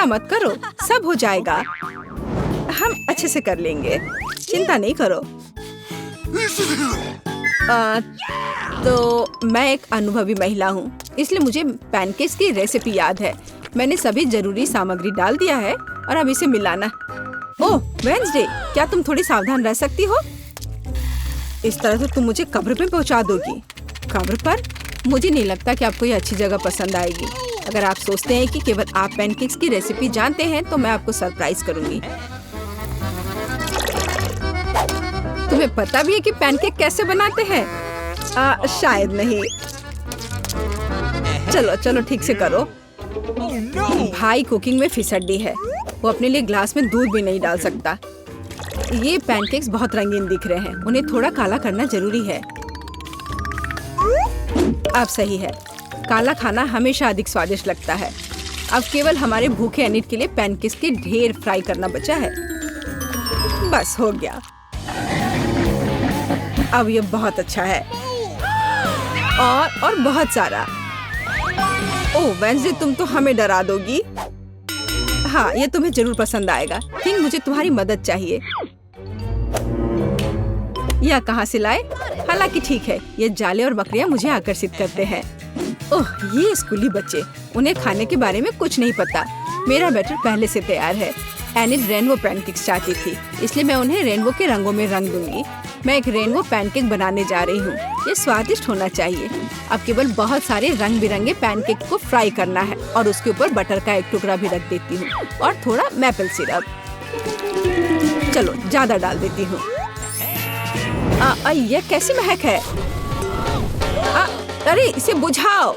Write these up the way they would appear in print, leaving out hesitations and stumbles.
चिंता मत करो, सब हो जाएगा। हम अच्छे से कर लेंगे, चिंता नहीं करो। तो मैं एक अनुभवी महिला हूँ, इसलिए मुझे पैनकेक्स की रेसिपी याद है। मैंने सभी जरूरी सामग्री डाल दिया है और अब इसे मिलाना। ओह वेडनेसडे, क्या तुम थोड़ी सावधान रह सकती हो? इस तरह से तुम मुझे कब्र पे पहुंचा दोगी। कब्र पर? मुझे नहीं लगता कि आपको ये अच्छी जगह पसंद आएगी। अगर आप सोचते हैं कि केवल आप पैनकेक्स की रेसिपी जानते हैं तो मैं आपको सरप्राइज करूंगी। तुम्हें पता भी है कि पैनकेक कैसे बनाते हैं? शायद नहीं। चलो चलो ठीक से करो। भाई कुकिंग में फिसड्डी है, वो अपने लिए ग्लास में दूध भी नहीं डाल सकता। ये पैनकेक्स बहुत रंगीन दिख रहे हैं, उन्हें थोड़ा काला करना जरूरी है। अब सही है, काला खाना हमेशा अधिक स्वादिष्ट लगता है। अब केवल हमारे भूखे एनिट के लिए पैनकेक्स के ढेर फ्राई करना बचा है। बस हो गया। अब ये बहुत अच्छा है और बहुत सारा। ओह वेडनेसडे, तुम तो हमें डरा दोगी। हाँ, ये तुम्हें जरूर पसंद आएगा। किंग, मुझे तुम्हारी मदद चाहिए। यह कहाँ से लाए? हालांकि ठीक है, ये जाले और बकरियां मुझे आकर्षित करते हैं। ओह, ये स्कूली बच्चे, उन्हें खाने के बारे में कुछ नहीं पता। मेरा बैटर पहले से तैयार है। एनिट रेनबो पैनकेक्स चाहती थी, इसलिए मैं उन्हें रेनबो के रंगों में रंग दूंगी। मैं एक रेनबो पैनकेक बनाने जा रही हूँ। ये स्वादिष्ट होना चाहिए। अब केवल बहुत सारे रंग बिरंगे पैनकेक को फ्राई करना है और उसके ऊपर बटर का एक टुकड़ा भी रख देती हूँ और थोड़ा मैपल सिरप। चलो ज्यादा डाल देती हूँ। यह कैसी महक है? अरे इसे बुझाओ।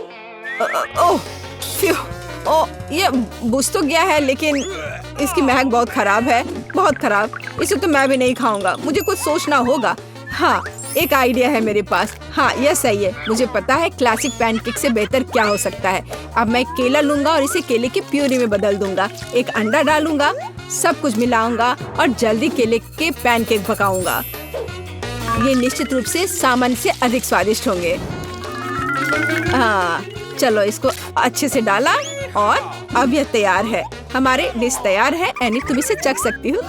ओह, ये बुझ तो गया है, लेकिन इसकी महक बहुत खराब है, बहुत खराब। इसे तो मैं भी नहीं खाऊंगा। मुझे कुछ सोचना होगा। हाँ, एक आइडिया है मेरे पास। हाँ, यह सही है। मुझे पता है क्लासिक पैनकेक से बेहतर क्या हो सकता है। अब मैं केला लूंगा और इसे केले की प्यूरी में बदल दूंगा। एक अंडा डालूंगा, सब कुछ मिलाऊंगा और जल्दी केले के पैनकेक पकाऊंगा। ये निश्चित रूप से सामान्य से अधिक स्वादिष्ट होंगे। हाँ, चलो इसको अच्छे से डाला और अब यह तैयार है। हमारे डिश तैयार है। एनिट, तुम इसे चख सकती हो।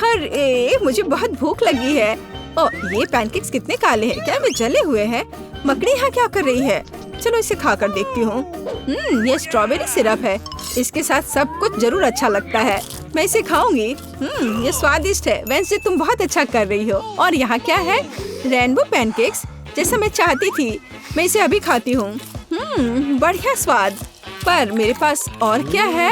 अरे मुझे बहुत भूख लगी है। ओह, ये पैनकेक्स कितने काले हैं। क्या वे जले हुए हैं? मकड़ी यहाँ क्या कर रही है? चलो इसे खाकर देखती हूँ। ये स्ट्रॉबेरी सिरप है। इसके साथ सब कुछ जरूर अच्छा लगता है। मैं इसे खाऊंगी। ये स्वादिष्ट है। वेडनेसडे, तुम बहुत अच्छा कर रही हो। और यहाँ क्या है? रेनबो पैनकेक्स, जैसा मैं चाहती थी। मैं इसे अभी खाती हूँ। बढ़िया स्वाद। पर मेरे पास और क्या है?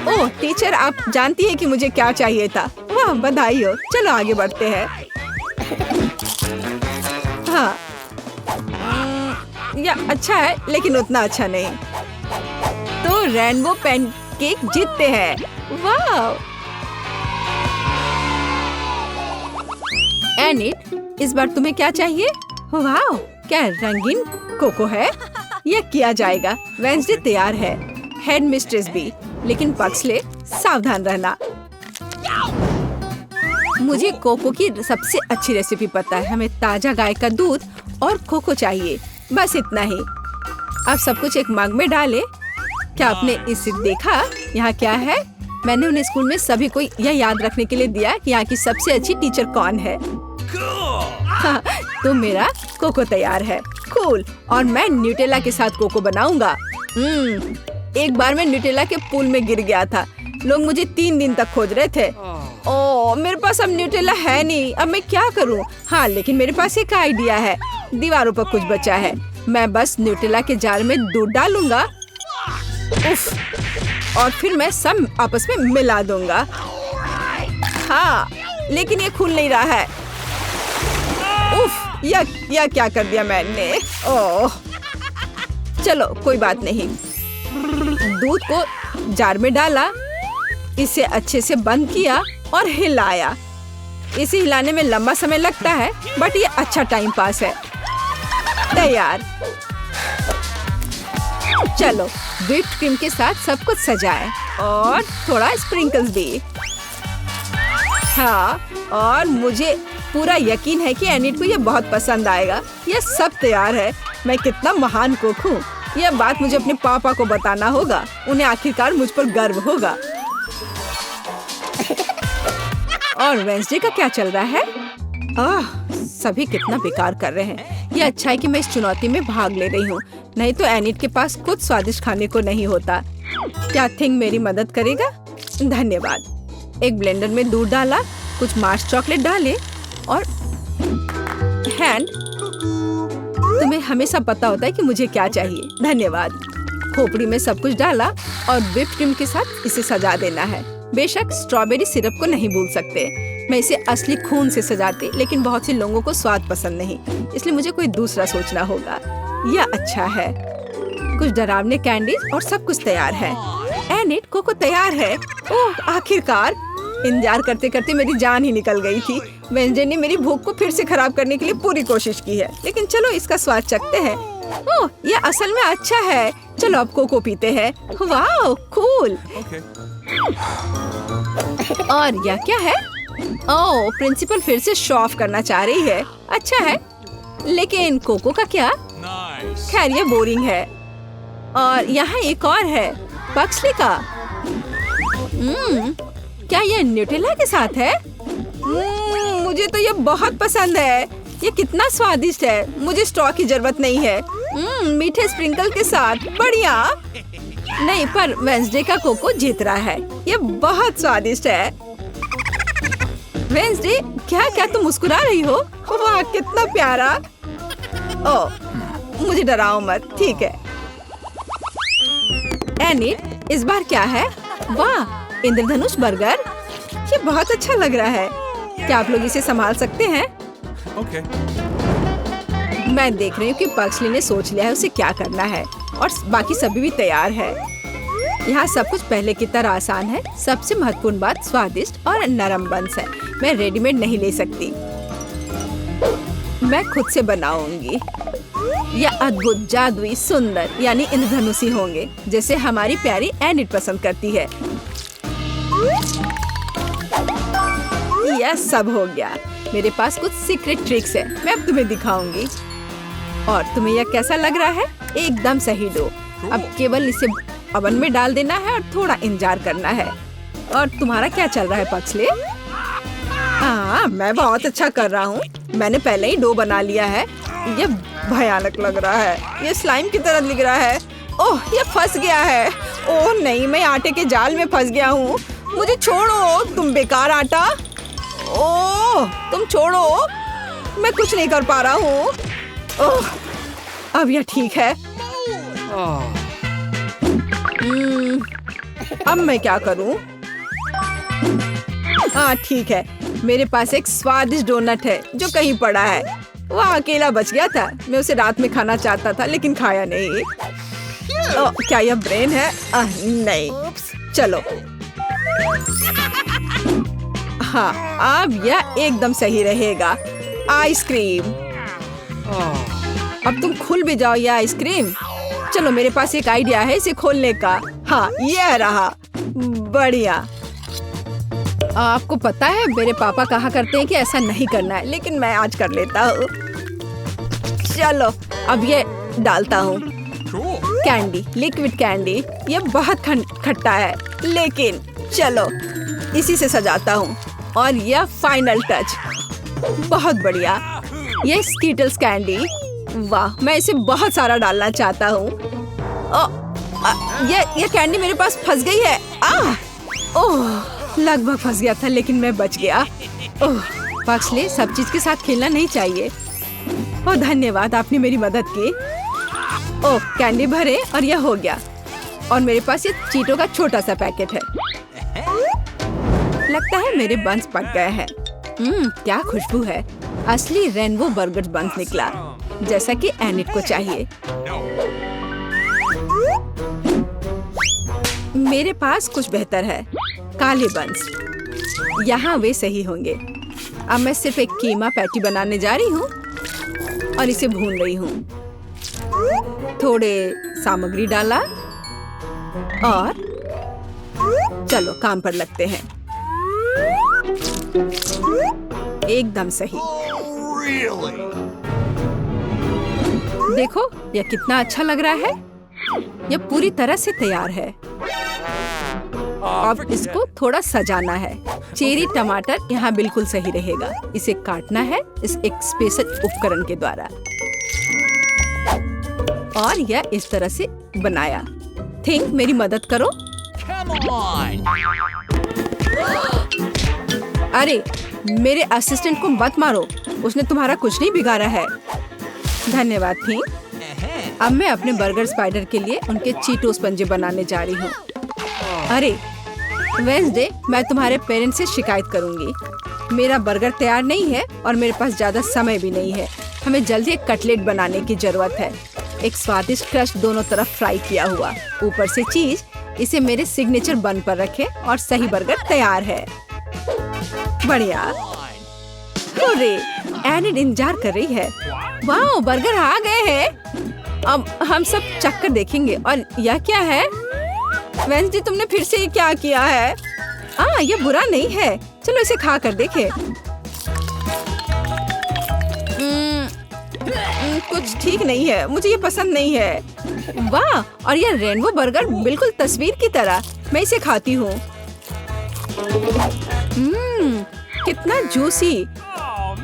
ओह टीचर, आप जानती हैं कि मुझे क्या चाहिए था। वाह, बधाई हो। चलो आगे बढ़ते हैं। हाँ, यह अच्छा है लेकिन उतना अच्छा नहीं। तो रेनबो पैनकेक जीतते हैं। वाह। एनिट, इस बार तुम्हें क्या चाहिए? वाह, क्या रंगीन कोको है। यह किया जाएगा। वेडनेसडे तैयार है। हेड मिस्ट्रेस भी, लेकिन पक्सले सावधान रहना। मुझे कोको की सबसे अच्छी रेसिपी पता है। हमें ताजा गाय का दूध और कोको चाहिए, बस इतना ही। अब सब कुछ एक मग में डालें। क्या आपने इसे देखा? यहाँ क्या है? मैंने उन्हें स्कूल में सभी को यह याद रखने के लिए दिया कि यहाँ की सबसे अच्छी टीचर कौन है। हाँ, तो मेरा कोको तैयार है। कूल। और मैं न्यूटेला के साथ कोको बनाऊंगा। एक बार मैं न्यूटेला के पूल में गिर गया था। लोग मुझे 3 दिन तक खोज रहे थे। ओह, मेरे पास अब न्यूटेला है नहीं। अब मैं क्या करूं? हाँ, लेकिन मेरे पास एक आइडिया है। दीवारों पर कुछ बचा है। मैं बस न्यूटेला के जार में दूध डालूंगा। उफ, और फिर मैं सब आपस में मिला दूंगा। हाँ, लेकिन ये खुल नहीं रहा है। उफ, यह क्या कर दिया मैंने? ओह, चलो कोई बात नहीं। दूध को जार में डाला, इसे अच्छे से बंद किया और हिलाया। इसे हिलाने में लंबा समय लगता है, बट ये अच्छा टाइम पास है। तैयार। चलो व्हिप्ड क्रीम के साथ सब कुछ सजाएं और थोड़ा स्प्रिंकल्स भी। हाँ, और मुझे पूरा यकीन है कि एनिट को ये बहुत पसंद आएगा। ये सब तैयार है। मैं कितना महान कुक हूँ। यह बात मुझे अपने पापा को बताना होगा। उन्हें आखिरकार मुझ पर गर्व होगा। और वेंसडे का क्या चल रहा है? सभी कितना बेकार कर रहे हैं। ये अच्छा है कि मैं इस चुनौती में भाग ले रही हूँ, नहीं तो एनिट के पास कुछ स्वादिष्ट खाने को नहीं होता। क्या थिंग मेरी मदद करेगा? धन्यवाद। एक ब्लेंडर में दूध डाला, कुछ मार्श चॉकलेट डाले और हैंड। तुम्हें हमेशा पता होता है कि मुझे क्या चाहिए। धन्यवाद। खोपड़ी में सब कुछ डाला और व्हिप क्रीम के साथ इसे सजा देना है। बेशक स्ट्रॉबेरी सिरप को नहीं भूल सकते। मैं इसे असली खून से सजाती, लेकिन बहुत से लोगों को स्वाद पसंद नहीं, इसलिए मुझे कोई दूसरा सोचना होगा। यह अच्छा है। कुछ डरावने कैंडीज और सब कुछ तैयार है। एनिट, कोको तैयार है। ओह, आखिरकार। इंतजार करते करते मेरी जान ही निकल गई थी। वेंसडे ने मेरी भूख को फिर से खराब करने के लिए पूरी कोशिश की है, लेकिन चलो इसका स्वाद चखते हैं। ओह, ये असल में अच्छा है। चलो अब कोको पीते हैं। वाह, कूल। और यह क्या है? ओह, प्रिंसिपल फिर से शो ऑफ करना चाह रही है। अच्छा है, लेकिन कोको का क्या? खैर, ये बोरिंग है। और यहाँ एक और है, पक्सली का। क्या ये न्यूटेला के साथ है? मुझे तो ये बहुत पसंद है। ये कितना स्वादिष्ट है। मुझे स्ट्रॉ की जरूरत नहीं है। मीठे स्प्रिंकल के साथ, बढ़िया। नहीं, पर वेंसडे का कोको जीत रहा है। ये बहुत स्वादिष्ट है। वेंसडे, क्या तुम मुस्कुरा रही हो? वाह, कितना प्यारा। ओह, मुझे डराओ मत, ठीक है। एनिट, इस बार क्या है? वाह, इंद्रधनुष बर्गर। ये बहुत अच्छा लग रहा है। क्या आप लोग इसे संभाल सकते हैं? Okay. मैं देख रही हूँ कि पक्सली ने सोच लिया है उसे क्या करना है, और बाकी सभी भी तैयार है। यहाँ सब कुछ पहले की तरह आसान है। सबसे महत्वपूर्ण बात स्वादिष्ट और नरम बंस है। मैं रेडीमेड नहीं ले सकती, मैं खुद से बनाऊंगी। यह अद्भुत, जादुई, सुंदर यानी इंद्रधनुषी होंगे, जैसे हमारी प्यारी एनिट पसंद करती है। यह सब हो गया। मेरे पास कुछ सीक्रेट ट्रिक्स है, मैं अब तुम्हें दिखाऊंगी। और तुम्हें यह कैसा लग रहा है? एकदम सही डो। अब केवल इसे ओवन में डाल देना है और थोड़ा इंतजार करना है। और तुम्हारा क्या चल रहा है पक्सली? हाँ, मैं बहुत अच्छा कर रहा हूँ। मैंने पहले ही डो बना लिया है। ये भयानक लग रहा है। ये स्लाइम की तरह दिख रहा है। ओह, ये फंस गया है। ओह नहीं, मैं आटे के जाल में फंस गया हूँ। मुझे छोड़ो, तुम बेकार आटा। ओह, तुम छोड़ो, मैं कुछ नहीं कर पा रहा हूँ। ओह, अब यह ठीक है। अब मैं क्या करूँ? हाँ ठीक है, मेरे पास एक स्वादिष्ट डोनट है जो कहीं पड़ा है। वह अकेला बच गया था। मैं उसे रात में खाना चाहता था, लेकिन खाया नहीं। क्या यह ब्रेन है? नहीं, चलो। हाँ, अब यह एकदम सही रहेगा। आइसक्रीम। अब तुम खुल भी जाओ ये आइसक्रीम। चलो, मेरे पास एक आइडिया है इसे खोलने का। हाँ, यह रहा। बढ़िया। आपको पता है मेरे पापा कहा करते हैं कि ऐसा नहीं करना है, लेकिन मैं आज कर लेता हूँ। चलो, अब ये डालता हूँ। Candy, liquid candy. ये बहुत खट्टा है, लेकिन चलो इसी से सजाता हूँ। और यह फाइनल टच। बहुत बढ़िया। ये स्कीटल्स कैंडी। वाह, मैं इसे बहुत सारा डालना चाहता हूँ। ये कैंडी मेरे पास फंस गई है। ओह, लगभग फंस गया था, लेकिन मैं बच गया। ओह, पक्सली, सब चीज के साथ खेलना नहीं चाहिए। ओह, धन्यवाद, आपने मेरी मदद की। ओह, कैंडी भरे और यह हो गया। और मेरे पास ये चीटो का छोटा सा पैकेट है। लगता है मेरे बंस पक गए हैं। क्या खुशबू है। असली रेनबो बर्गर बंस निकला, जैसा कि एनिट को चाहिए। मेरे पास कुछ बेहतर है, काले बंस। यहाँ वे सही होंगे। अब मैं सिर्फ एक कीमा पैटी बनाने जा रही हूँ और इसे भून रही हूँ। थोड़े सामग्री डाला और चलो काम पर लगते हैं। एकदम सही। Really? देखो, यह कितना अच्छा लग रहा है। ये पूरी तरह से तैयार है। अब इसको थोड़ा सजाना है। चेरी टमाटर यहाँ बिल्कुल सही रहेगा। इसे काटना है इस एक स्पेशल उपकरण के द्वारा और यह इस तरह से बनाया। थिंक मेरी मदद करो। अरे मेरे असिस्टेंट को मत मारो, उसने तुम्हारा कुछ नहीं बिगाड़ा है। धन्यवाद थिंक। अब मैं अपने बर्गर स्पाइडर के लिए उनके चीटोस पंजे बनाने जा रही हूँ। अरे वेंसडे, मैं तुम्हारे पेरेंट्स से शिकायत करूंगी। मेरा बर्गर तैयार नहीं है और मेरे पास ज्यादा समय भी नहीं है। हमें जल्दी एक कटलेट बनाने की जरूरत है। एक स्वादिष्ट क्रस्ट दोनों तरफ फ्राई किया हुआ, ऊपर से चीज। इसे मेरे सिग्नेचर बन पर रखें और सही बर्गर तैयार है। बढ़िया। अरे एनिड इंतजार कर रही है। वाह, बर्गर आ गए हैं। अब हम सब चक्कर देखेंगे। और यह क्या है? वेंसडे, तुमने फिर से ये क्या किया है? ये बुरा नहीं है। चलो इसे खा कर देखें। कुछ ठीक नहीं है, मुझे ये पसंद नहीं है। वाह, और ये रेनबो बर्गर बिल्कुल तस्वीर की तरह। मैं इसे खाती हूँ। कितना जूसी।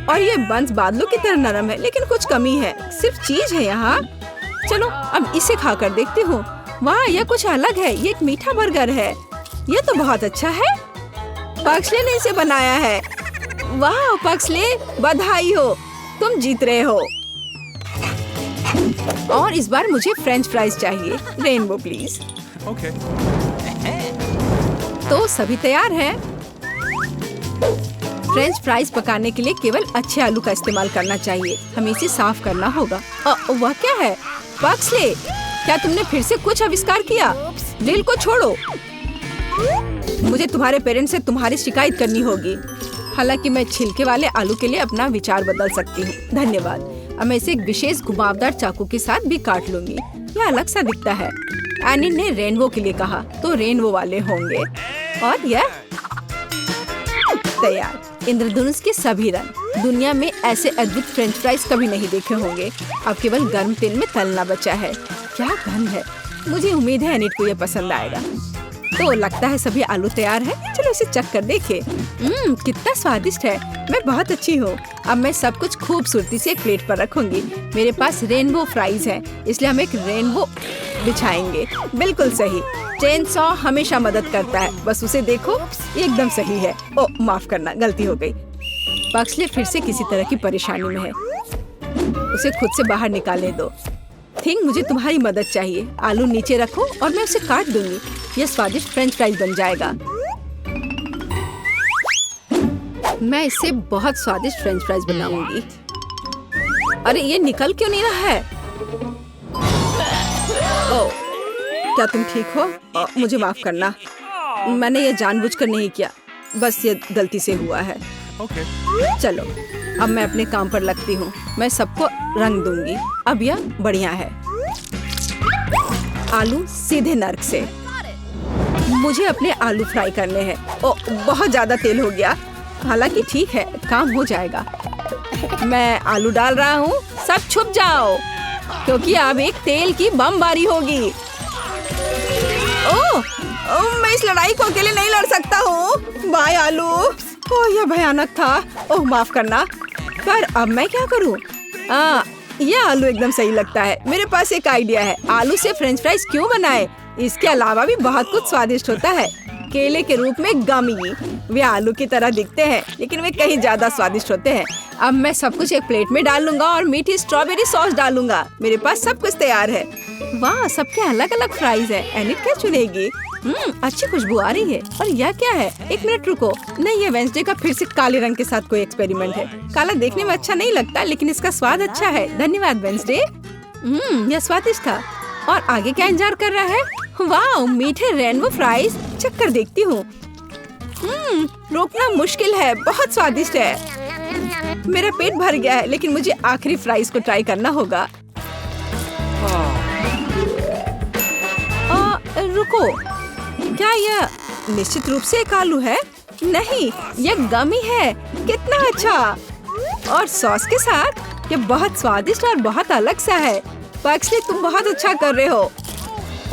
और ये बंस बादलों की तरह नरम है, लेकिन कुछ कमी है। सिर्फ चीज है यहाँ। चलो अब इसे खा कर देखती हूँ। वाह, यह कुछ अलग है। ये एक मीठा बर्गर है। यह तो बहुत अच्छा है। पक्सले ने इसे बनाया है। वाह पक्सले, बधाई हो, तुम जीत रहे हो। और इस बार मुझे फ्रेंच फ्राइज चाहिए। Rainbow please. Okay. तो सभी तैयार हैं। फ्रेंच फ्राइज पकाने के लिए केवल अच्छे आलू का इस्तेमाल करना चाहिए। हमें इसे साफ करना होगा। वह क्या है? पक्सले, क्या तुमने फिर से कुछ आविष्कार किया? ग्रिल को छोड़ो। मुझे तुम्हारे पेरेंट्स से तुम्हारी शिकायत करनी होगी। हालांकि मैं छिलके वाले आलू के लिए अपना विचार बदल सकती हूँ। धन्यवाद। अब मैं इसे एक विशेष घुमावदार चाकू के साथ भी काट लूंगी। यह अलग सा दिखता है। एनिड ने रेनबो के लिए कहा, तो रेनबो वाले होंगे। और यह तैयार। इंद्रधनुष के सभी रंग। दुनिया में ऐसे अद्भुत फ्रेंच फ्राइज कभी नहीं देखे होंगे। अब केवल गर्म तेल में तलना बचा है। क्या गंध है। मुझे उम्मीद है एनिड को यह पसंद आएगा। तो लगता है सभी आलू तैयार है। चलो इसे चख कर देखें। कितना स्वादिष्ट है। मैं बहुत अच्छी हूँ। अब मैं सब कुछ खूबसूरती से एक प्लेट पर रखूंगी। मेरे पास रेनबो फ्राइज है, इसलिए हम एक रेनबो बिछाएंगे। बिल्कुल सही। चेन सॉ हमेशा मदद करता है। बस उसे देखो, ये एकदम सही है। माफ करना, गलती हो गई। पक्सले फिर से किसी तरह की परेशानी में है। उसे खुद से बाहर निकालने दो। थिंक, मुझे तुम्हारी मदद चाहिए। आलू नीचे रखो और मैं उसे काट दूंगी। यह स्वादिष्ट फ्रेंच फ्राइज बन जाएगा। मैं इससे बहुत स्वादिष्ट फ्रेंच फ्राइज बनाऊंगी। अरे ये निकल क्यों नहीं रहा है? क्या तुम ठीक हो? मुझे माफ करना, मैंने ये जानबूझकर नहीं किया। बस ये गलती से हुआ है। Okay. चलो अब मैं अपने काम पर लगती हूँ। मैं सबको रंग दूंगी। अब यह बढ़िया है। आलू सीधे नर्क से। मुझे अपने आलू फ्राई करने हैं। बहुत ज्यादा तेल हो गया। हालांकि ठीक है, काम हो जाएगा। मैं आलू डाल रहा हूँ। सब छुप जाओ, क्योंकि अब एक तेल की बमबारी होगी। मैं इस लड़ाई को अकेले नहीं लड़ सकता हूँ। बाय आलू। यह भयानक था। माफ करना। पर अब मैं क्या करूँ? यह आलू एकदम सही लगता है। मेरे पास एक आइडिया है। आलू से फ्रेंच फ्राइज क्यों बनाए? इसके अलावा भी बहुत कुछ स्वादिष्ट होता है। केले के रूप में गमी। वे आलू की तरह दिखते हैं, लेकिन वे कहीं ज्यादा स्वादिष्ट होते हैं। अब मैं सब कुछ एक प्लेट में डाल लूंगा और मीठी स्ट्रॉबेरी सॉस डालूंगा। मेरे पास सब कुछ तैयार है। वाह, सबके अलग अलग फ्राइज है। एनिड क्या चुनेगी? अच्छी खुशबू आ रही है। और यह क्या है? एक मिनट रुको। नहीं, ये वेंसडे का फिर से काले रंग के साथ कोई एक्सपेरिमेंट है। काला देखने में अच्छा नहीं लगता, लेकिन इसका स्वाद अच्छा है। धन्यवाद वेंसडे। यह स्वादिष्ट था। और आगे क्या इंतजार कर रहा है? वाह, मीठे रेनबो फ्राइज। चक्कर देखती हूँ। रोकना मुश्किल है। बहुत स्वादिष्ट है। मेरा पेट भर गया है, लेकिन मुझे आखिरी फ्राइज को ट्राई करना होगा। रुको, क्या यह निश्चित रूप से एक आलू है? नहीं, यह गमी है। कितना अच्छा। और सॉस के साथ। यह बहुत स्वादिष्ट और बहुत अलग सा है। पक्सले, तुम बहुत अच्छा कर रहे हो।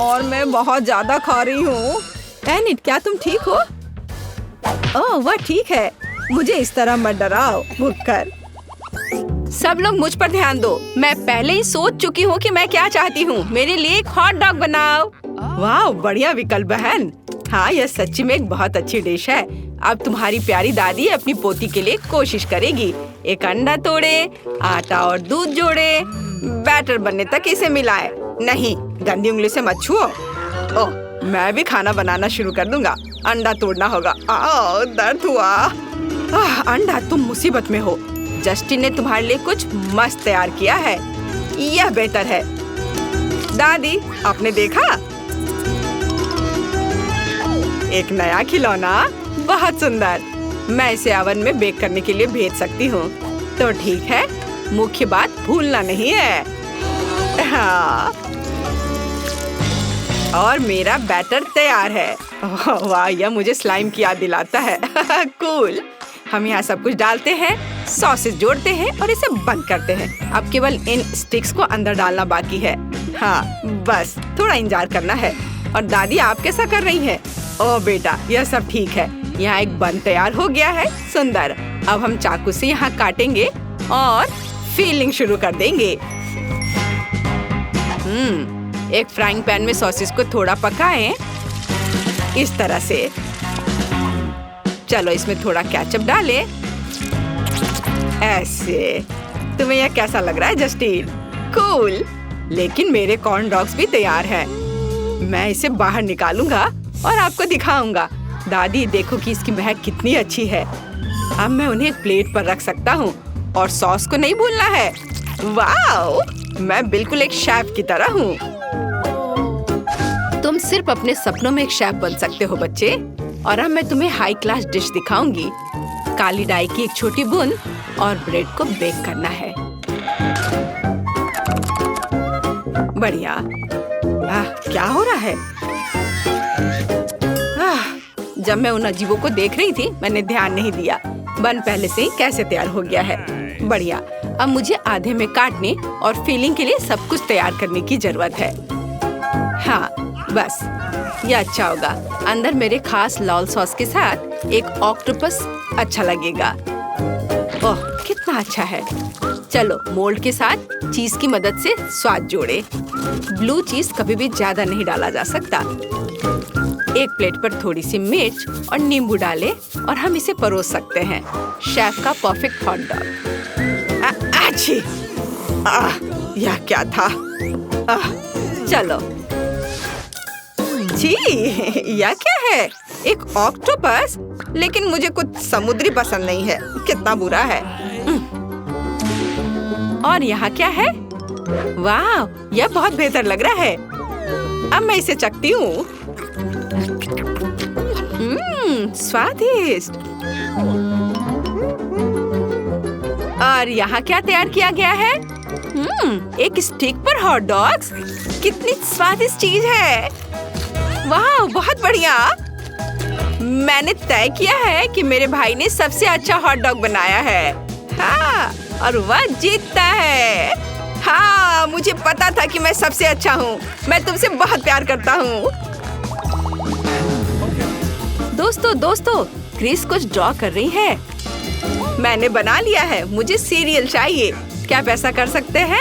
और मैं बहुत ज्यादा खा रही हूँ। एनिट, क्या तुम ठीक हो? ओह, वह ठीक है। मुझे इस तरह मत डराओ भूखकर। सब लोग मुझ पर ध्यान दो। मैं पहले ही सोच चुकी हूँ कि मैं क्या चाहती हूँ। मेरे लिए एक हॉट डॉग बनाओ। वाह, बढ़िया विकल्प बहन। हाँ, यह सच्ची में एक बहुत अच्छी डिश है। अब तुम्हारी प्यारी दादी अपनी पोती के लिए कोशिश करेगी। एक अंडा तोड़े, आटा और दूध जोड़े, बैटर बनने तक इसे मिलाए। नहीं, गंदी उंगली से मत छुओ। ओह, मैं भी खाना बनाना शुरू कर दूंगा। अंडा तोड़ना होगा। दर्द हुआ। अंडा, तुम मुसीबत में हो। जस्टिन ने तुम्हारे लिए कुछ मस्त तैयार किया है। यह बेहतर है। दादी, आपने देखा? एक नया खिलौना, बहुत सुंदर। मैं इसे ओवन में बेक करने के लिए भेज सकती हूँ। तो ठीक है, मुख्य बात भूलना नहीं है। हाँ, और मेरा बैटर तैयार है। वाह, यह मुझे स्लाइम की याद दिलाता है। कूल। हम यहाँ सब कुछ डालते हैं, सॉसेस जोड़ते हैं और इसे बंद करते हैं। अब केवल इन स्टिक्स को अंदर डालना बाकी है। हाँ, बस थोड़ा इंतजार करना है। और दादी, आप कैसा कर रही हैं? ओह बेटा, यह सब ठीक है। यहाँ एक बन तैयार हो गया है। सुंदर। अब हम चाकू से यहाँ काटेंगे और फीलिंग शुरू कर देंगे। एक फ्राइंग पैन में सॉसेस को थोड़ा पकाएं, इस तरह से। चलो, इसमें थोड़ा केचप डालें। ऐसे। तुम्हें यह कैसा लग रहा है जस्टिन? कूल। लेकिन मेरे कॉर्न डॉग्स भी तैयार हैं। मैं इसे बाहर निकालूंगा और आपको दिखाऊंगा। दादी, देखो कि इसकी महक कितनी अच्छी है। अब मैं उन्हें एक प्लेट पर रख सकता हूँ और सॉस को नहीं भूलना है। वाह, मैं बिल्कुल एक शेफ की तरह हूँ। तुम सिर्फ अपने सपनों में एक शेफ बन सकते हो बच्चे। और अब मैं तुम्हें हाई क्लास डिश दिखाऊंगी। काली डाई की एक छोटी बूंद और ब्रेड को बेक करना है। बढ़िया। क्या हो रहा है? जब मैं उन अजीबों को देख रही थी, मैंने ध्यान नहीं दिया। बन पहले से ही कैसे तैयार हो गया है। बढ़िया। अब मुझे आधे में काटने और फिलिंग के लिए सब कुछ तैयार करने की जरूरत है। हाँ, बस ये अच्छा होगा। अंदर मेरे खास लॉल सॉस के साथ एक ऑक्टोपस अच्छा लगेगा। ओह, कितना अच्छा है। चलो, मोल्ड के साथ चीज की मदद से स्वाद जोड़े। ब्लू चीज कभी भी ज्यादा नहीं डाला जा सकता। एक प्लेट पर थोड़ी सी मिर्च और नींबू डालें और हम इसे परोस सकते हैं। शेफ का परफेक्ट हॉट डॉग। अच्छी। यह क्या था? चलो। जी, यह क्या है? एक ऑक्टोपस? लेकिन मुझे कुछ समुद्री पसंद नहीं है। कितना बुरा है। और यहाँ क्या है? वाह, यह बहुत बेहतर लग रहा है। अब मैं इसे चखती हूँ। स्वादिष्ट। और यहाँ क्या तैयार किया गया है? एक स्टिक पर हॉट डॉग्स। कितनी स्वादिष्ट चीज है। वाह, बहुत बढ़िया। मैंने तय किया है कि मेरे भाई ने सबसे अच्छा हॉट डॉग बनाया है। हाँ, और वह जीतता है। हाँ, मुझे पता था कि मैं सबसे अच्छा हूँ। मैं तुमसे बहुत प्यार करता हूँ। दोस्तों, क्रिस कुछ ड्रॉ कर रही है। मैंने बना लिया है। मुझे सीरियल चाहिए। क्या आप ऐसा कर सकते हैं?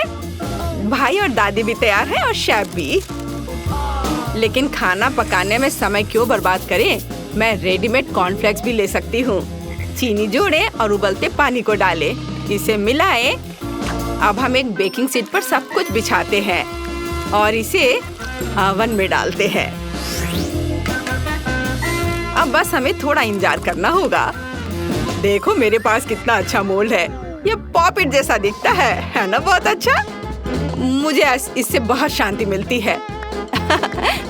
भाई और दादी भी तैयार हैं और शेफ भी। लेकिन खाना पकाने में समय क्यों बर्बाद करें? मैं रेडीमेड कॉर्नफ्लेक्स भी ले सकती हूँ। चीनी जोड़ें और उबलते पानी को डालें। इसे मिलाएं। अब हम एक बेकिंग शीट पर सब कुछ बिछाते हैं और इसे ओवन में डालते हैं। अब बस हमें थोड़ा इंतजार करना होगा। देखो, मेरे पास कितना अच्छा मोल्ड है। ये पॉपिट जैसा दिखता है ना? बहुत अच्छा। मुझे इससे बहुत शांति मिलती है।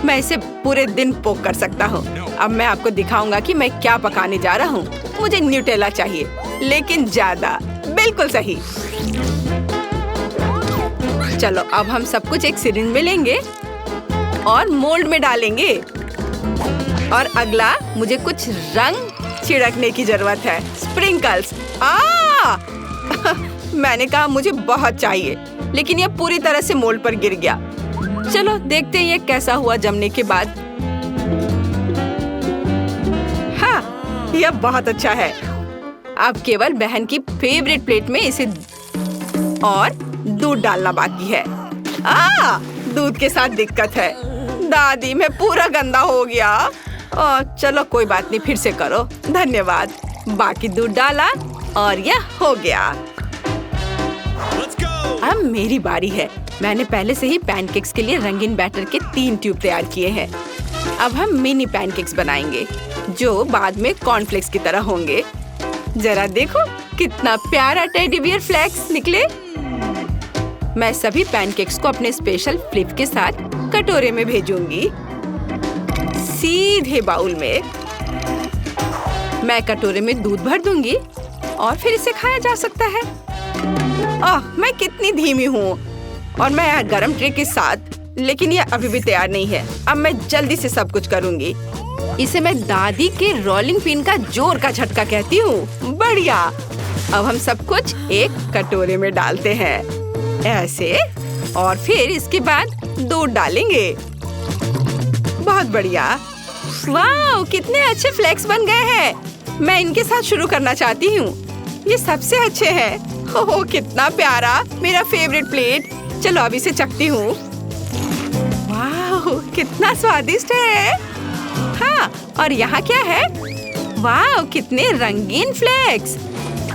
मैं इसे पूरे दिन पोक कर सकता हूँ। अब मैं आपको दिखाऊंगा कि मैं क्या पकाने जा रहा हूँ। मुझे न्यूटेला चाहिए, लेकिन ज्यादा। बिल्कुल सही। चलो, अब हम सब कुछ एक सिरिंज में लेंगे और मोल्ड में डालेंगे। और अगला, मुझे कुछ रंग छिड़कने की जरूरत है। स्प्रिंकल्स। मैंने कहा मुझे बहुत चाहिए, लेकिन यह पूरी तरह से मोल्ड पर गिर गया। चलो देखते हैं ये कैसा हुआ जमने के बाद। हाँ, यह बहुत अच्छा है। अब केवल बहन की फेवरेट प्लेट में इसे और दूध डालना बाकी है। दूध के साथ दिक्कत है। दादी, मैं पूरा गंदा हो गया। चलो कोई बात नहीं, फिर से करो। धन्यवाद। बाकी दूध डाला और यह हो गया। अब मेरी बारी है। मैंने पहले से ही पैनकेक्स के लिए रंगीन बैटर के 3 ट्यूब तैयार किए हैं। अब हम मिनी पैनकेक्स बनाएंगे जो बाद में कॉर्नफ्लेक्स की तरह होंगे। जरा देखो कितना प्यारा टेडी बियर फ्लेक्स निकले। मैं सभी पैनकेक्स को अपने स्पेशल फ्लिप के साथ कटोरे में भेजूंगी, सीधे बाउल में। मैं कटोरे में दूध भर दूंगी और फिर इसे खाया जा सकता है। मैं कितनी धीमी हूँ और मैं गरम ट्रे के साथ, लेकिन यह अभी भी तैयार नहीं है। अब मैं जल्दी से सब कुछ करूंगी। इसे मैं दादी के रोलिंग पिन का जोर का झटका कहती हूँ। बढ़िया। अब हम सब कुछ एक कटोरे में डालते हैं ऐसे, और फिर इसके बाद दूध डालेंगे। बहुत बढ़िया। वाह, कितने अच्छे फ्लेक्स बन गए हैं। मैं इनके साथ शुरू करना चाहती हूँ। ये सबसे अच्छे हैं। ओह, कितना प्यारा, मेरा फेवरेट प्लेट। चलो अब इसे चखती हूँ। वाह, कितना स्वादिष्ट है। हाँ, और यहाँ क्या है? वाह, कितने रंगीन फ्लेक्स।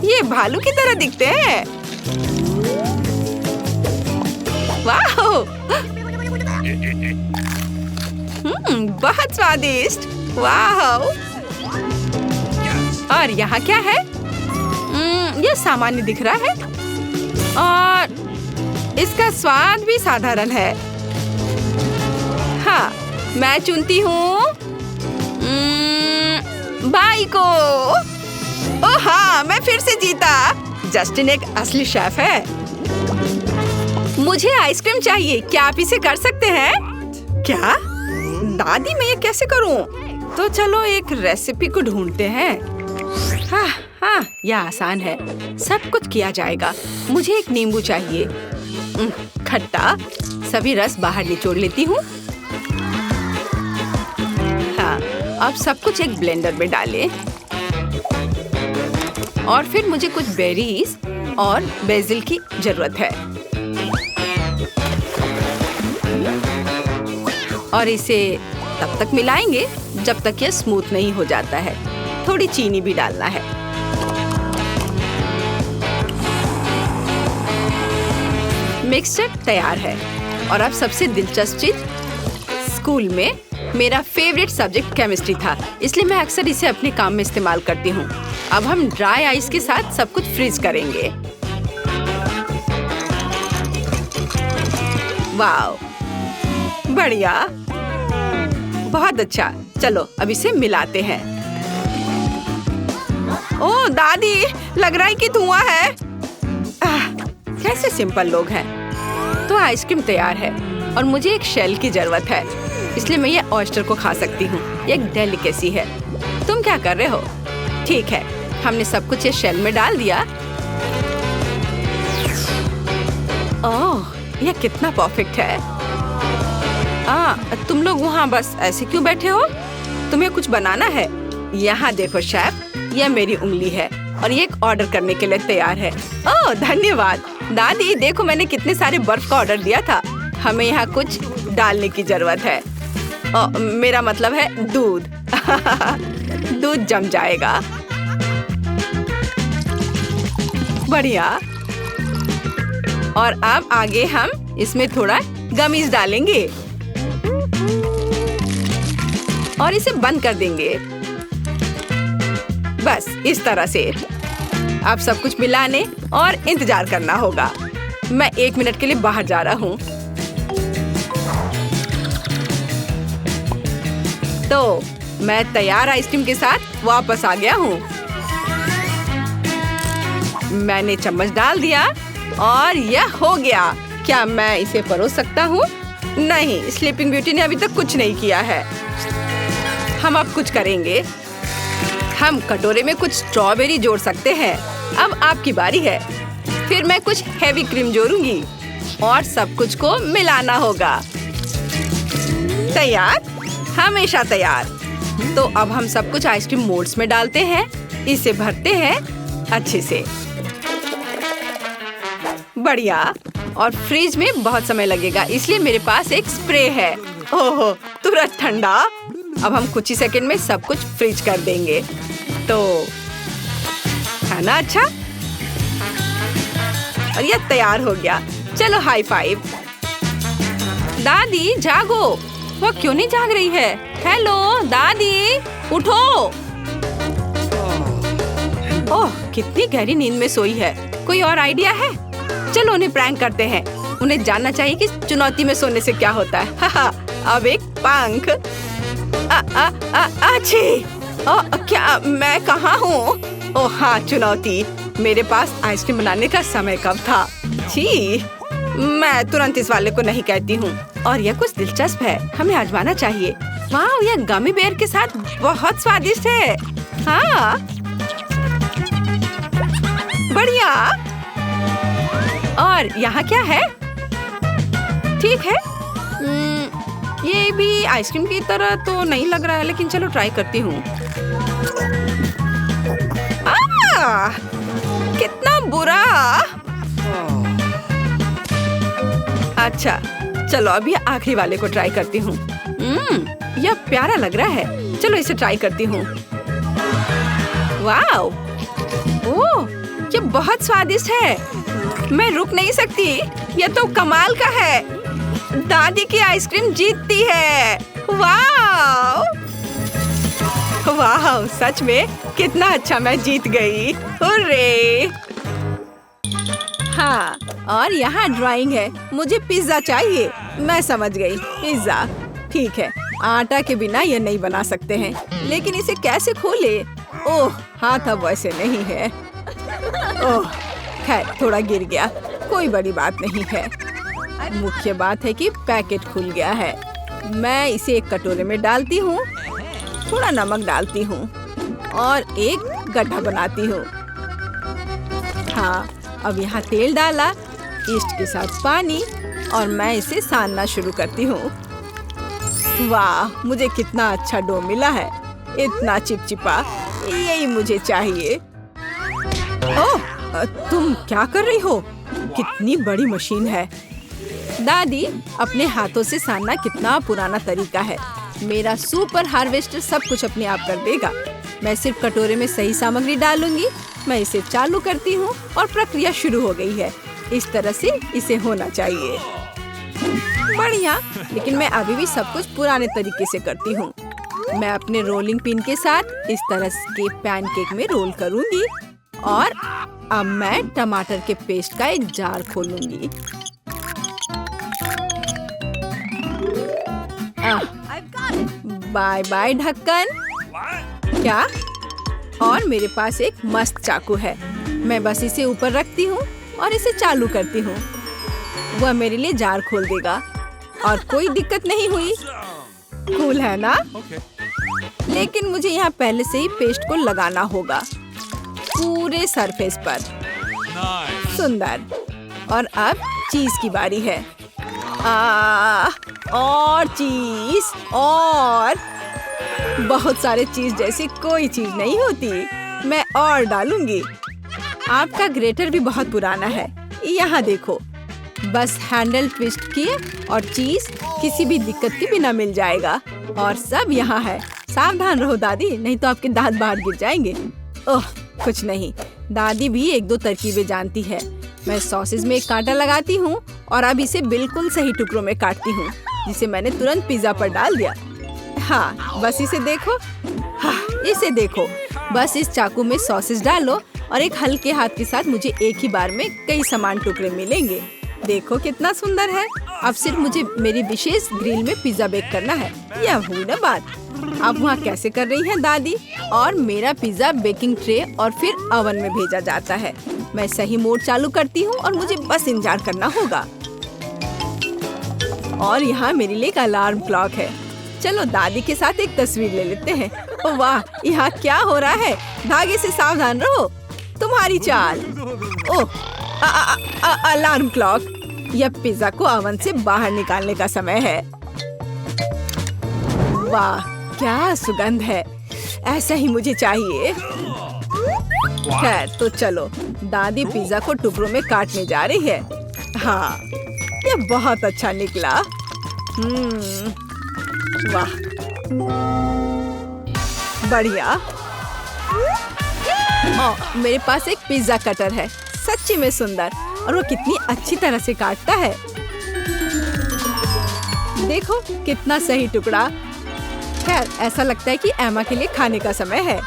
ये भालू की तरह दिखते हैं। वाह, बहुत स्वादिष्ट। वाह। और यहाँ क्या है? यह सामान्य दिख रहा है और इसका स्वाद भी साधारण है। हाँ, मैं चुनती हूँ बाई को। ओह हाँ, मैं फिर से जीता। जस्टिन एक असली शेफ है। मुझे आइसक्रीम चाहिए। क्या आप इसे कर सकते हैं? क्या? दादी, मैं ये कैसे करूं? तो चलो एक रेसिपी को ढूंढते हैं। हाँ, यह आसान है। सब कुछ किया जाएगा। मुझे एक नींबू चाहिए, खट्टा। सभी रस बाहर निचोड़ लेती हूँ। हाँ, अब सब कुछ एक ब्लेंडर में डालें। और फिर मुझे कुछ बेरीज और बेसिल की जरूरत है। और इसे तब तक मिलाएंगे जब तक यह स्मूथ नहीं हो जाता है। थोड़ी चीनी भी डालना है। मिक्सचर तैयार है। और अब सबसे दिलचस्प चीज, स्कूल में मेरा फेवरेट सब्जेक्ट केमिस्ट्री था, इसलिए मैं अक्सर इसे अपने काम में इस्तेमाल करती हूँ। अब हम ड्राई आइस के साथ सब कुछ फ्रीज करेंगे। वाव, बढ़िया, बहुत अच्छा। चलो अब इसे मिलाते हैं। ओह दादी, लग रहा है कि धुआं है। कैसे सिंपल लोग हैं। तो आइसक्रीम तैयार है और मुझे एक शेल की जरूरत है, इसलिए मैं ये ऑयस्टर को खा सकती हूँ। ये एक डेलिकेसी है। तुम क्या कर रहे हो? ठीक है, हमने सब कुछ ये शेल में डाल दिया। ओह, यह कितना परफेक्ट है। तुम लोग वहाँ बस ऐसे क्यों बैठे हो? तुम्हें कुछ बनाना है? यहाँ देखो शेफ, यह मेरी उंगली है और ये एक ऑर्डर करने के लिए तैयार है। ओह धन्यवाद। दादी देखो, मैंने कितने सारे बर्फ का ऑर्डर दिया था। हमें यहाँ कुछ डालने की जरूरत है। मेरा मतलब है दूध। दूध जम जाएगा। बढ़िया। और अब आगे हम इसमें थोड़ा गमीज डालेंगे और इसे बंद कर देंगे। बस इस तरह से। अब सब कुछ मिलाने और इंतजार करना होगा। मैं 1 मिनट के लिए बाहर जा रहा हूँ। तो मैं तैयार आइसक्रीम के साथ वापस आ गया हूँ। मैंने चम्मच डाल दिया और यह हो गया। क्या मैं इसे परोस सकता हूँ? नहीं, स्लीपिंग ब्यूटी ने अभी तक कुछ नहीं किया है। हम अब कुछ करेंगे। हम कटोरे में कुछ स्ट्रॉबेरी जोड़ सकते हैं। अब आपकी बारी है। फिर मैं कुछ हेवी क्रीम जोड़ूंगी और सब कुछ को मिलाना होगा। तैयार, हमेशा तैयार। तो अब हम सब कुछ आइसक्रीम मोल्ड्स में डालते हैं, इसे भरते हैं अच्छे से। बढ़िया। और फ्रिज में बहुत समय लगेगा, इसलिए मेरे पास एक स्प्रे है। ओहो, तुरंत ठंडा। अब हम कुछ ही सेकंड में सब कुछ फ्रिज कर देंगे। तो है ना अच्छा? और ये तैयार हो गया। चलो हाई फाइव। दादी जागो, वो क्यों नहीं जाग रही है? हेलो दादी, उठो। ओह, कितनी गहरी नींद में सोई है। कोई और आइडिया है? चलो उन्हें प्रैंक करते हैं। उन्हें जानना चाहिए कि चुनौती में सोने से क्या होता है। हाहा, अब एक पंख। अच्छी। क्या मैं कहाँ हूँ? ओह हाँ, चुनौती। मेरे पास आइसक्रीम बनाने का समय कब था? छी, मैं तुरंत इस वाले को नहीं कहती हूँ। और यह कुछ दिलचस्प है, हमें आजमाना चाहिए। वाह, यह गमी बेयर के साथ बहुत स्वादिष्ट है। हाँ, बढ़िया। और यहाँ क्या है? ठीक है, ये भी आइसक्रीम की तरह तो नहीं लग रहा है, लेकिन चलो ट्राई करती हूँ। कितना बुरा। अच्छा, चलो अभी आखिरी वाले को ट्राई करती हूँ। यह प्यारा लग रहा है, चलो इसे ट्राई करती हूँ। वाओ, ओह, ये बहुत स्वादिष्ट है। मैं रुक नहीं सकती, यह तो कमाल का है। दादी की आइसक्रीम जीतती है। वाओ, वाह, सच में कितना अच्छा, मैं जीत गई। हुर्रे! हाँ, और यहाँ ड्राइंग है। मुझे पिज्जा चाहिए। मैं समझ गई, पिज्जा। ठीक है, आटा के बिना ये नहीं बना सकते हैं, लेकिन इसे कैसे खोले? ओह, हाथ अब वैसे नहीं है। ओह, खैर थोड़ा गिर गया, कोई बड़ी बात नहीं है। मुख्य बात है कि पैकेट खुल गया है। मैं इसे एक कटोरे में डालती हूँ, थोड़ा नमक डालती हूँ और एक गड्ढा बनाती हूँ। हाँ, अब यहाँ तेल डाला, ईस्ट के साथ पानी, और मैं इसे सानना शुरू करती हूँ। वाह, मुझे कितना अच्छा डो मिला है। इतना चिपचिपा, यही मुझे चाहिए। ओह, तुम क्या कर रही हो? कितनी बड़ी मशीन है। दादी, अपने हाथों से सानना कितना पुराना तरीका है। मेरा सुपर हार्वेस्टर सब कुछ अपने आप कर देगा। मैं सिर्फ कटोरे में सही सामग्री डालूंगी। मैं इसे चालू करती हूँ और प्रक्रिया शुरू हो गई है। इस तरह से इसे होना चाहिए। बढ़िया, लेकिन मैं अभी भी सब कुछ पुराने तरीके से करती हूँ। मैं अपने रोलिंग पिन के साथ इस तरह के पैनकेक में रोल करूँगी और अब मैं टमाटर के पेस्ट का एक जार खोलूंगी। बाय बाय ढक्कन। क्या? और मेरे पास एक मस्त चाकू है। मैं बस इसे ऊपर रखती हूँ और इसे चालू करती हूँ। वह मेरे लिए जार खोल देगा और कोई दिक्कत नहीं हुई। कूल है ना? लेकिन मुझे यहाँ पहले से ही पेस्ट को लगाना होगा पूरे सरफेस पर। सुंदर। और अब चीज की बारी है। और चीज, और बहुत सारे चीज जैसी कोई चीज नहीं होती। मैं और डालूंगी। आपका ग्रेटर भी बहुत पुराना है। यहाँ देखो, बस हैंडल ट्विस्ट किए और चीज किसी भी दिक्कत के बिना मिल जाएगा। और सब यहाँ है। सावधान रहो दादी, नहीं तो आपके दांत बाहर गिर जाएंगे। ओह, कुछ नहीं, दादी भी एक दो तरकीबें जानती है। मैं सॉसेज में एक कांटा लगाती हूँ और अब इसे बिल्कुल सही टुकड़ों में काटती हूँ, जिसे मैंने तुरंत पिज्जा पर डाल दिया। हाँ, बस इसे देखो। हाँ, इसे देखो। बस इस चाकू में सॉसेज डालो और एक हल्के हाथ के साथ मुझे एक ही बार में कई समान टुकड़े मिलेंगे। देखो कितना सुंदर है। अब सिर्फ मुझे मेरी विशेष ग्रिल में पिज्जा बेक करना है। यह हुई ना बात। अब वहाँ कैसे कर रही हैं दादी? और मेरा पिज्जा बेकिंग ट्रे और फिर ओवन में भेजा जाता है। मैं सही मोड चालू करती हूँ और मुझे बस इंतजार करना होगा। और यहाँ मेरे लिए एक अलार्म क्लॉक है। चलो दादी के साथ एक तस्वीर ले लेते हैं। ओह वाह, यहाँ क्या हो रहा है? धागे से सावधान रहो। तुम्हारी चाल। ओह, अलार्म क्लॉक। यह पिज्जा को ओवन से बाहर निकालने का समय है। वाह, क्या सुगंध है। ऐसा ही मुझे चाहिए। खैर तो चलो, दादी पिज्जा को टुकड़ों में काटने जा रही है। हाँ, ये बहुत अच्छा निकला। वाह, बढ़िया। मेरे पास एक पिज्जा कटर है, सच्ची में सुंदर, और वो कितनी अच्छी तरह से काटता है। देखो कितना सही टुकड़ा। खैर ऐसा लगता है कि एमा के लिए खाने का समय है।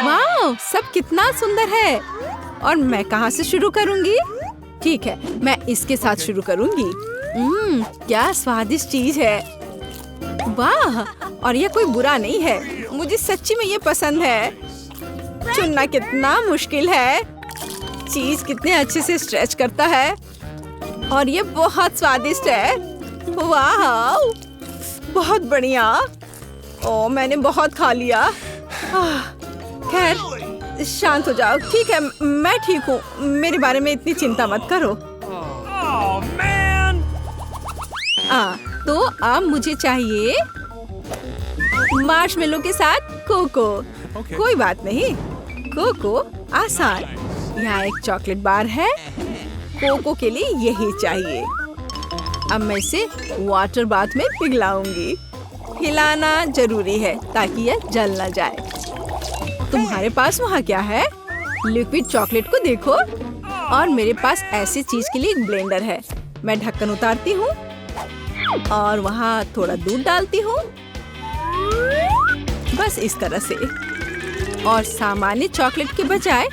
वाह, सब कितना सुंदर है। और मैं कहाँ से शुरू करूँगी? ठीक है, मैं इसके साथ शुरू करूँगी। क्या स्वादिष्ट चीज है। वाह, और ये कोई बुरा नहीं है। मुझे सच्ची में ये पसंद है। चुनना कितना मुश्किल है। चीज कितने अच्छे से स्ट्रेच करता है, और ये बहुत स्वादिष्ट है। वाह, बहुत बढ़िया। ओ, मैंने बहुत खा लिया। खैर शांत हो जाओ। ठीक है, मैं ठीक हूँ। मेरे बारे में इतनी चिंता मत करो। तो अब मुझे चाहिए मार्शमेलो के साथ कोको। कोई बात नहीं, कोको आसान। यहाँ एक चॉकलेट बार है। कोको के लिए यही चाहिए। अब मैं इसे वाटर बाथ में पिघलाऊंगी। हिलाना जरूरी है ताकि यह जल न जाए। तुम्हारे पास वहाँ क्या है? लिक्विड चॉकलेट को देखो। और मेरे पास ऐसी चीज के लिए एक ब्लेंडर है। मैं ढक्कन उतारती हूँ और वहाँ थोड़ा दूध डालती हूँ, बस इस तरह से। और सामान्य चॉकलेट के बजाय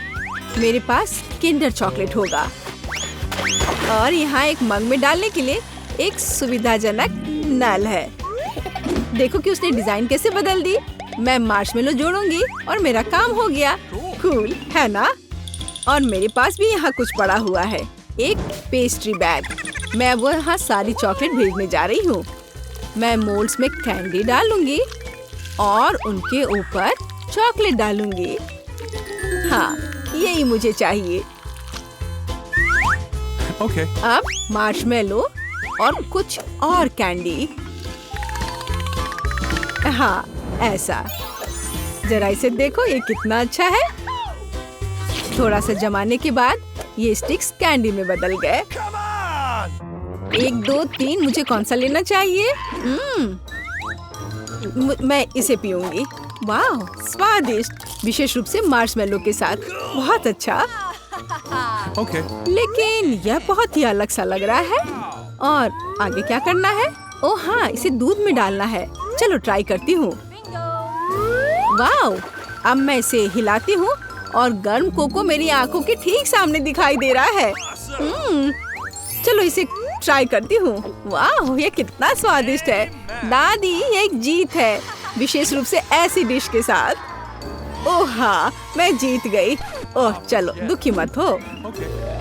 मेरे पास किंडर चॉकलेट होगा। और यहाँ एक मग में डालने के लिए एक सुविधाजनक नल है। देखो कि उसने डिजाइन कैसे बदल दी। मैं मार्शमेलो जोड़ूंगी और मेरा काम हो गया। कूल है ना? और मेरे पास भी यहाँ कुछ पड़ा हुआ है, एक पेस्ट्री बैग। मैं वो यहाँ सारी चॉकलेट भेजने जा रही हूँ। मैं मोल्ड्स में कैंडी डालूंगी और उनके ऊपर चॉकलेट डालूंगी। हाँ, यही मुझे चाहिए। Okay. अब मार्शमेलो और कुछ और कैंडी। हाँ, ऐसा। जरा इसे देखो, ये कितना अच्छा है। थोड़ा सा जमाने के बाद ये स्टिक्स कैंडी में बदल गए। 1, 2, 3, मुझे कौन सा लेना चाहिए? मैं इसे पीऊंगी। वाह, स्वादिष्ट, विशेष रूप से मार्शमेलो के साथ। बहुत अच्छा। Okay. लेकिन यह बहुत ही अलग सा लग रहा है। और आगे क्या करना है? ओह हाँ, इसे दूध में डालना है। चलो ट्राई करती हूँ। वाह, अब मैं इसे हिलाती हूँ और गर्म कोको मेरी आंखों के ठीक सामने दिखाई दे रहा है। चलो इसे ट्राई करती हूँ। वाह, ये कितना स्वादिष्ट है। दादी, ये एक जीत है, विशेष रूप से ऐसी डिश के साथ। ओह हाँ, मैं जीत गई। ओह चलो, दुखी मत हो। Okay.